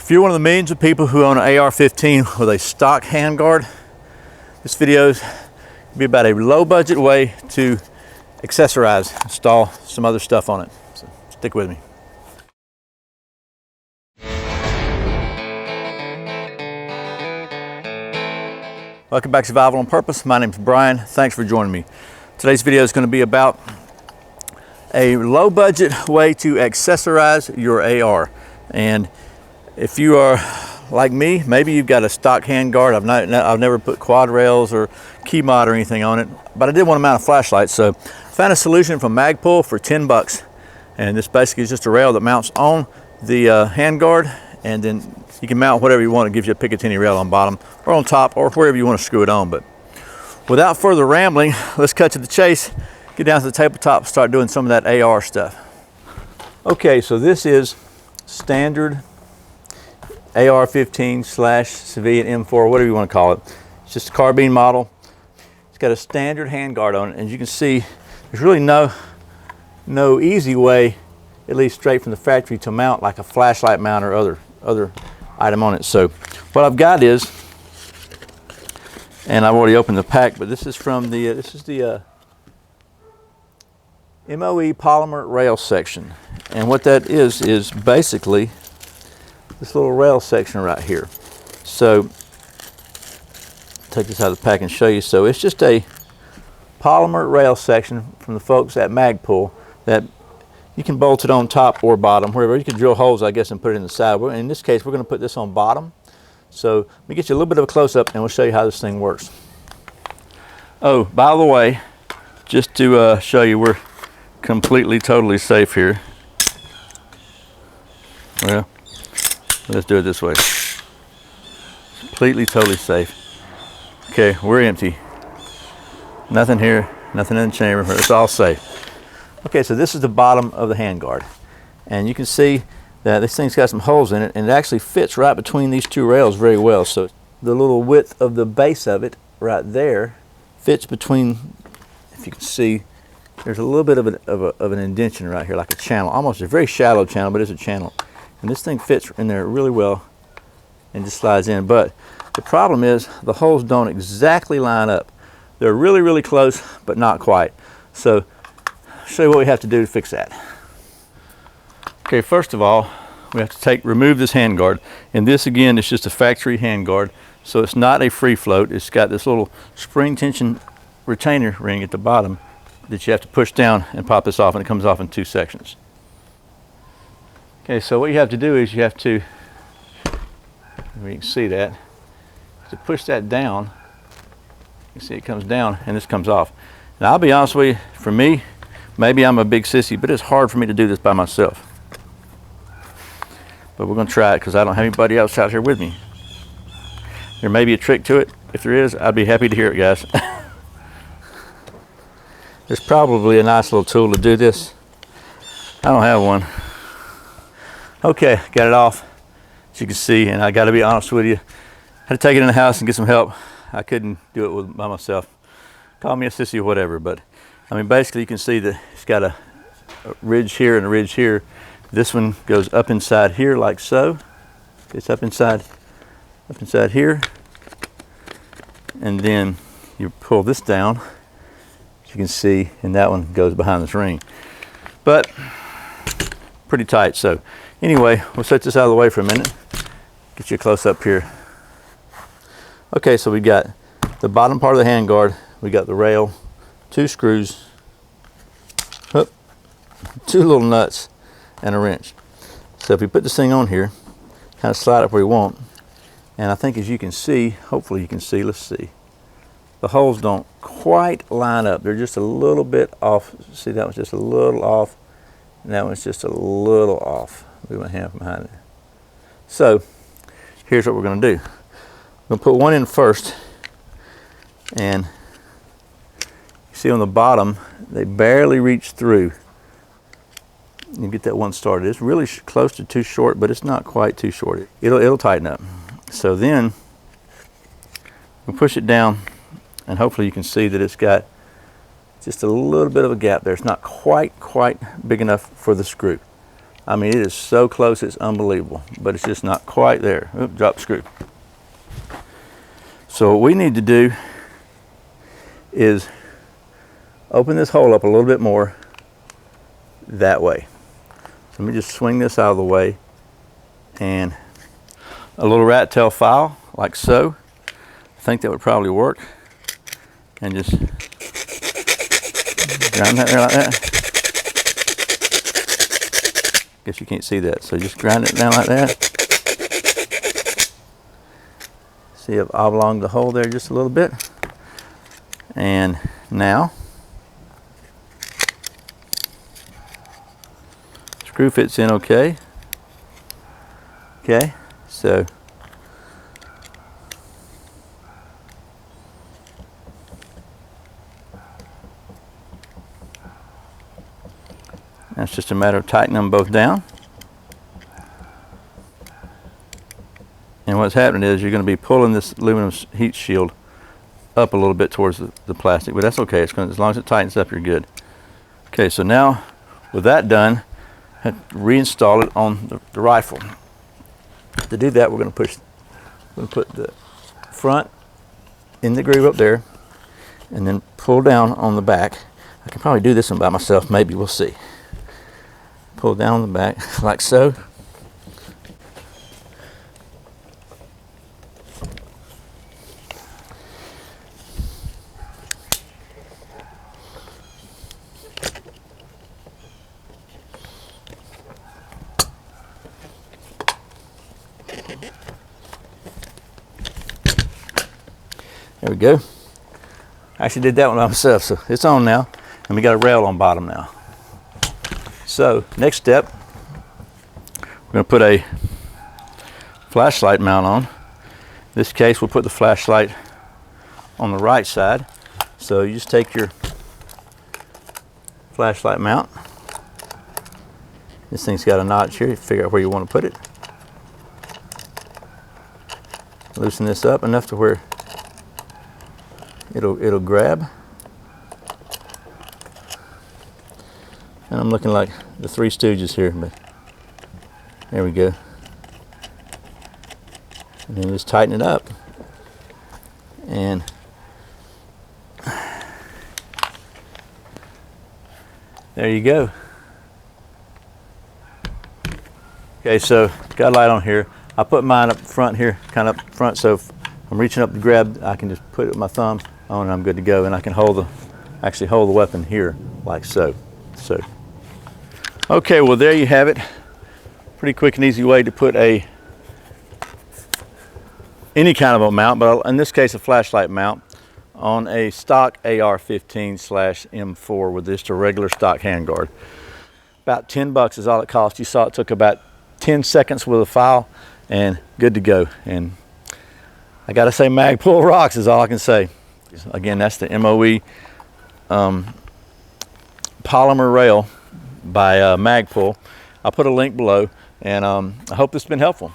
If you're one of the millions of people who own an AR-15 with a stock handguard, this video is going to be about a low budget way to accessorize, install some other stuff on it. So stick with me. Welcome back to Survival on Purpose. My name is Brian. Thanks for joining me. Today's video is going to be about a low budget way to accessorize your AR. And if you are like me, maybe you've got a stock handguard. I've never put quad rails or key mod or anything on it, but I did want to mount a flashlight. So I found a solution from Magpul for 10 bucks. And this basically is just a rail that mounts on the handguard, and then you can mount whatever you want. It gives you a Picatinny rail on bottom or on top or wherever you want to screw it on. But without further rambling, let's cut to the chase, get down to the tabletop, start doing some of that AR stuff. Okay, so this is standard AR-15 / civilian M4, whatever you want to call it. It's just a carbine model. It's got a standard handguard on it. As you can see, there's really no easy way, at least straight from the factory, to mount like a flashlight mount or other item on it. So what I've got is, and I've already opened the pack, but this is from the MOE polymer rail section. And what that is basically this little rail section right here. So take this out of the pack and show you. So it's just a polymer rail section from the folks at Magpul that you can bolt it on top or bottom, wherever. You can drill holes, I guess, and put it in the side. In this case, we're going to put this on bottom. So let me get you a little bit of a close-up and we'll show you how this thing works. Oh, by the way, just to show you, we're completely, totally safe here. Well, let's do it this way. Completely, totally safe. Okay, we're empty. Nothing here, nothing in the chamber. It's all safe. Okay, so this is the bottom of the handguard. And you can see that this thing's got some holes in it, and it actually fits right between these two rails very well. So the little width of the base of it right there fits between, if you can see, there's a little bit of an indentation right here, like a channel, almost a very shallow channel, but it's a channel. And this thing fits in there really well and just slides in. But the problem is the holes don't exactly line up. They're really, really close, but not quite. So I'll show you what we have to do to fix that. Okay, first of all, we have to remove this handguard. And this, again, is just a factory handguard. So it's not a free float. It's got this little spring tension retainer ring at the bottom that you have to push down and pop this off, and it comes off in 2 sections. Okay, so what you have to do is you have to, you can see that, to push that down. You see it comes down and this comes off. Now I'll be honest with you, for me, maybe I'm a big sissy, but it's hard for me to do this by myself. But we're going to try it because I don't have anybody else out here with me. There may be a trick to it. If there is, I'd be happy to hear it, guys. There's probably a nice little tool to do this. I don't have one. Okay, got it off, as you can see, and I got to be honest with you, I had to take it in the house and get some help. I couldn't do it by myself. Call me a sissy or whatever, but I mean, basically you can see that it's got a ridge here and a ridge here. This one goes up inside here like so. It's up inside here, and then you pull this down, as you can see, and that one goes behind this ring. But pretty tight. So anyway, we'll set this out of the way for a minute. Get you a close up here. Okay, so we got the bottom part of the handguard. We got the rail, 2 screws, 2 little nuts, and a wrench. So if we put this thing on here, kind of slide it where we want, and I think as you can see, hopefully you can see, let's see, the holes don't quite line up. They're just a little bit off. See, that one's just a little off, and that one's just a little off. Move my hand from behind it. So here's what we're going to do. We're going to put one in first, and you see on the bottom they barely reach through. You get that one started. It's really close to too short, but it's not quite too short. It'll tighten up. So then we'll push it down, and hopefully you can see that it's got just a little bit of a gap there. It's not quite big enough for the screw. I mean, it is so close, it's unbelievable, but it's just not quite there. Oop, drop the screw. So what we need to do is open this hole up a little bit more that way. So let me just swing this out of the way, and a little rat tail file like so. I think that would probably work. And just grind that there like that. Guess you can't see that, so just grind it down like that. See, I've oblonged the hole there just a little bit. And now, screw fits in okay. Okay, so that's just a matter of tightening them both down. And what's happening is you're going to be pulling this aluminum heat shield up a little bit towards the plastic, but that's okay. It's going to, as long as it tightens up, you're good. Okay, so now with that done, I have to reinstall it on the rifle. To do that, we're going to put the front in the groove up there, and then pull down on the back. I can probably do this one by myself, maybe, we'll see. Pull down on the back like so. There we go. I actually did that one by myself, so it's on now, and we got a rail on bottom now. So next step, we're going to put a flashlight mount on. In this case, we'll put the flashlight on the right side. So you just take your flashlight mount. This thing's got a notch here. You figure out where you want to put it. Loosen this up enough to where it'll grab. And I'm looking like the Three Stooges here, but there we go. And then just tighten it up. And there you go. Okay, so got a light on here. I put mine up front here, kind of up front, so if I'm reaching up to grab, I can just put it with my thumb on and I'm good to go. And I can actually hold the weapon here like so. Okay, well there you have it. Pretty quick and easy way to put any kind of a mount, but in this case a flashlight mount, on a stock AR-15/M4 with just a regular stock handguard. About 10 bucks is all it cost. You saw it took about 10 seconds with a file and good to go. And I gotta say, Magpul rocks is all I can say. Again, that's the MOE polymer rail by Magpul. I'll put a link below, and I hope this has been helpful.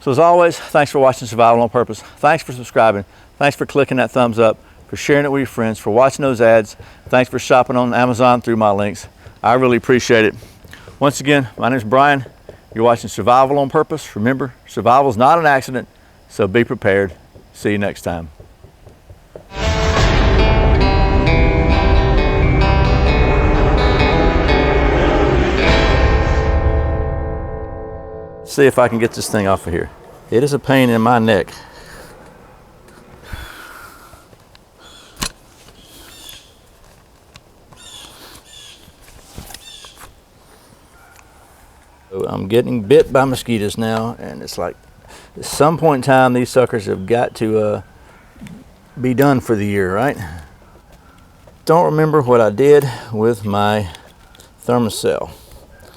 So as always, thanks for watching Survival on Purpose. Thanks for subscribing. Thanks for clicking that thumbs up, for sharing it with your friends, for watching those ads. Thanks for shopping on Amazon through my links. I really appreciate it. Once again, my name is Brian. You're watching Survival on Purpose. Remember, survival is not an accident, so be prepared. See you next time. See if I can get this thing off of here. It is a pain in my neck. So I'm getting bit by mosquitoes now, and it's like at some point in time these suckers have got to be done for the year, right? Don't remember what I did with my thermocell.